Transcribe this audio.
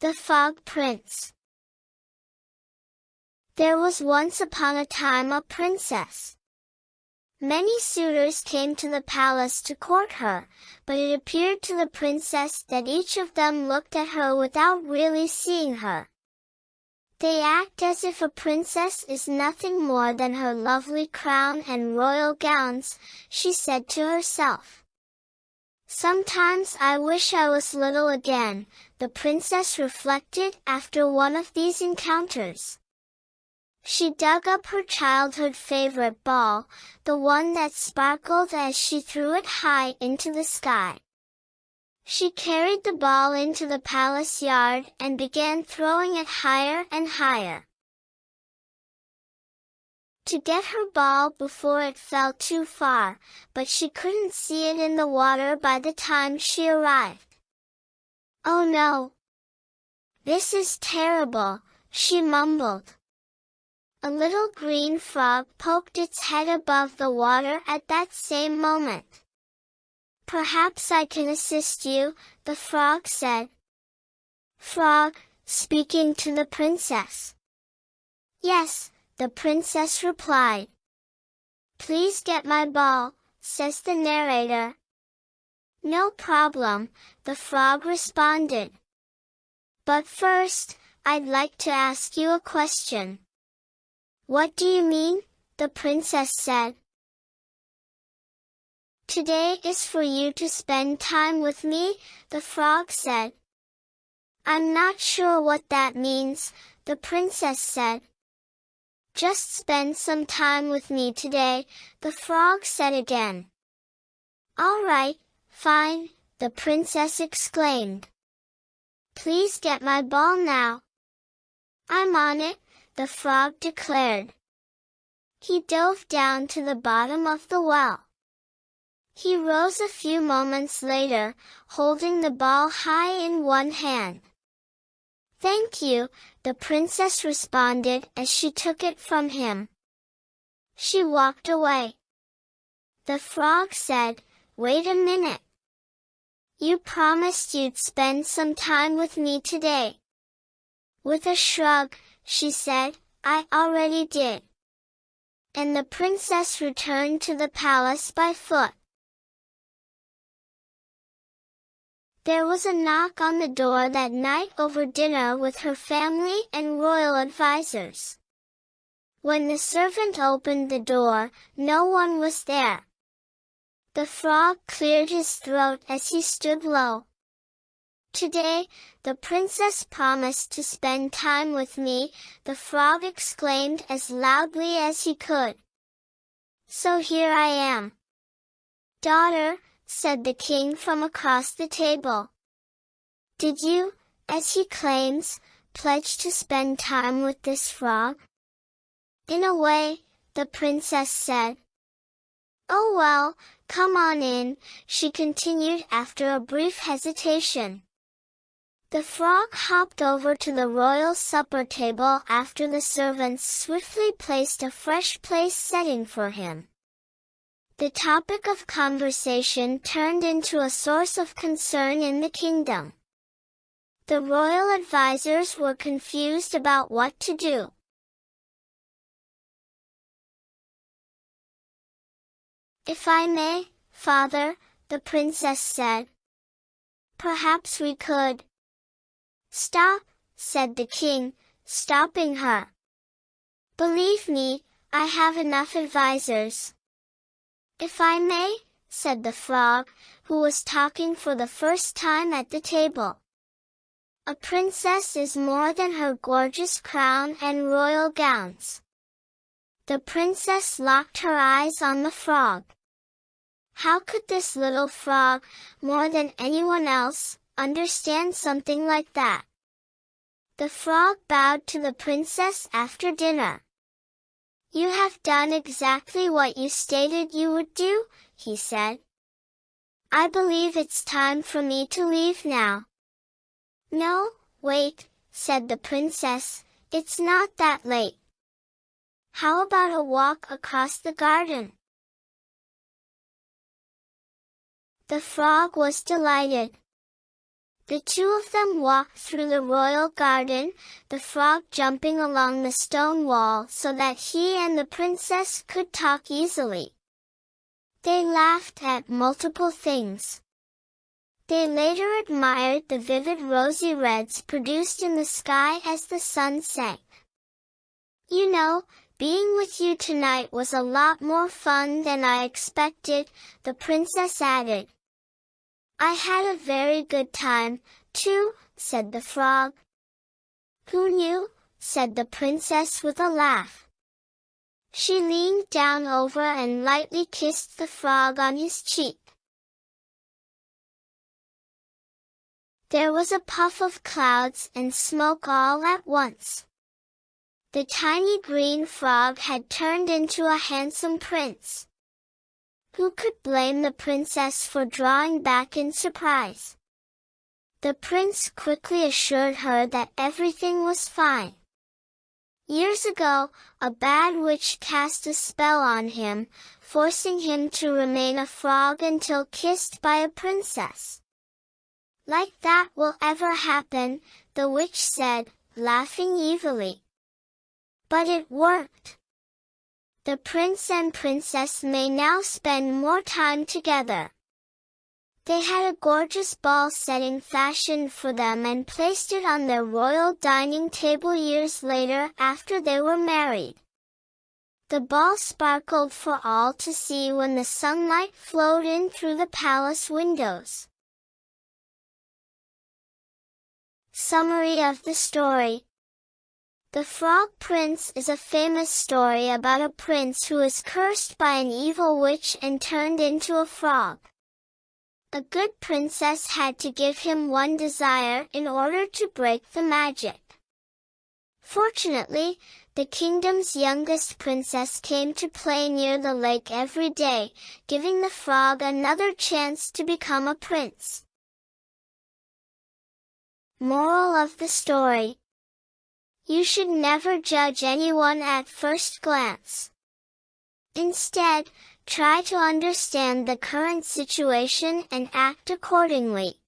The Frog Prince. There was once upon a time a princess. Many suitors came to the palace to court her, but it appeared to the princess that each of them looked at her without really seeing her. They act as if a princess is nothing more than her lovely crown and royal gowns, she said to herself. Sometimes I wish I was little again, the princess reflected after one of these encounters. She dug up her childhood favorite ball, the one that sparkled as she threw it high into the sky. She carried the ball into the palace yard and began throwing it higher and higher. To get her ball before it fell too far, but she couldn't see it in the water by the time she arrived. "Oh no! This is terrible," she mumbled. A little green frog poked its head above the water at that same moment. "Perhaps I can assist you," the frog said. Frog, speaking to the princess. "Yes," the princess replied. "Please get my ball," says the narrator. "No problem," the frog responded. "But first, I'd like to ask you a question." "What do you mean?" the princess said. "Today is for you to spend time with me," the frog said. "I'm not sure what that means," the princess said. "Just spend some time with me today," the frog said again. "All right, fine," the princess exclaimed. "Please get my ball now." "I'm on it," the frog declared. He dove down to the bottom of the well. He rose a few moments later, holding the ball high in one hand. "Thank you," the princess responded as she took it from him. She walked away. The frog said, "Wait a minute. You promised you'd spend some time with me today." With a shrug, she said, "I already did." And the princess returned to the palace by foot. There was a knock on the door that night over dinner with her family and royal advisors. When the servant opened the door, no one was there. The frog cleared his throat as he stood low. "Today, the princess promised to spend time with me," the frog exclaimed as loudly as he could. "So here I am." "Daughter," said the king from across the table. "Did you, as he claims, pledge to spend time with this frog?" "In a way," the princess said. "Oh well, come on in," she continued after a brief hesitation. The frog hopped over to the royal supper table after the servants swiftly placed a fresh place setting for him. The topic of conversation turned into a source of concern in the kingdom. The royal advisors were confused about what to do. "If I may, father," the princess said. "Perhaps we could." "Stop," said the king, stopping her. "Believe me, I have enough advisors." "If I may," said the frog, who was talking for the first time at the table. "A princess is more than her gorgeous crown and royal gowns." The princess locked her eyes on the frog. How could this little frog, more than anyone else, understand something like that? The frog bowed to the princess after dinner. "You have done exactly what you stated you would do," he said. "I believe it's time for me to leave now." "No, wait," said the princess, "it's not that late. How about a walk across the garden?" The frog was delighted. The two of them walked through the royal garden, the frog jumping along the stone wall so that he and the princess could talk easily. They laughed at multiple things. They later admired the vivid rosy reds produced in the sky as the sun sank. "You know, being with you tonight was a lot more fun than I expected," the princess added. "I had a very good time, too," said the frog. "Who knew?" said the princess with a laugh. She leaned down over and lightly kissed the frog on his cheek. There was a puff of clouds and smoke all at once. The tiny green frog had turned into a handsome prince. Who could blame the princess for drawing back in surprise? The prince quickly assured her that everything was fine. Years ago, a bad witch cast a spell on him, forcing him to remain a frog until kissed by a princess. "Like that will ever happen," the witch said, laughing evilly. But it worked. The prince and princess may now spend more time together. They had a gorgeous ball setting fashioned for them and placed it on their royal dining table years later after they were married. The ball sparkled for all to see when the sunlight flowed in through the palace windows. Summary of the story. The Frog Prince is a famous story about a prince who is cursed by an evil witch and turned into a frog. A good princess had to give him one desire in order to break the magic. Fortunately, the kingdom's youngest princess came to play near the lake every day, giving the frog another chance to become a prince. Moral of the story: you should never judge anyone at first glance. Instead, try to understand the current situation and act accordingly.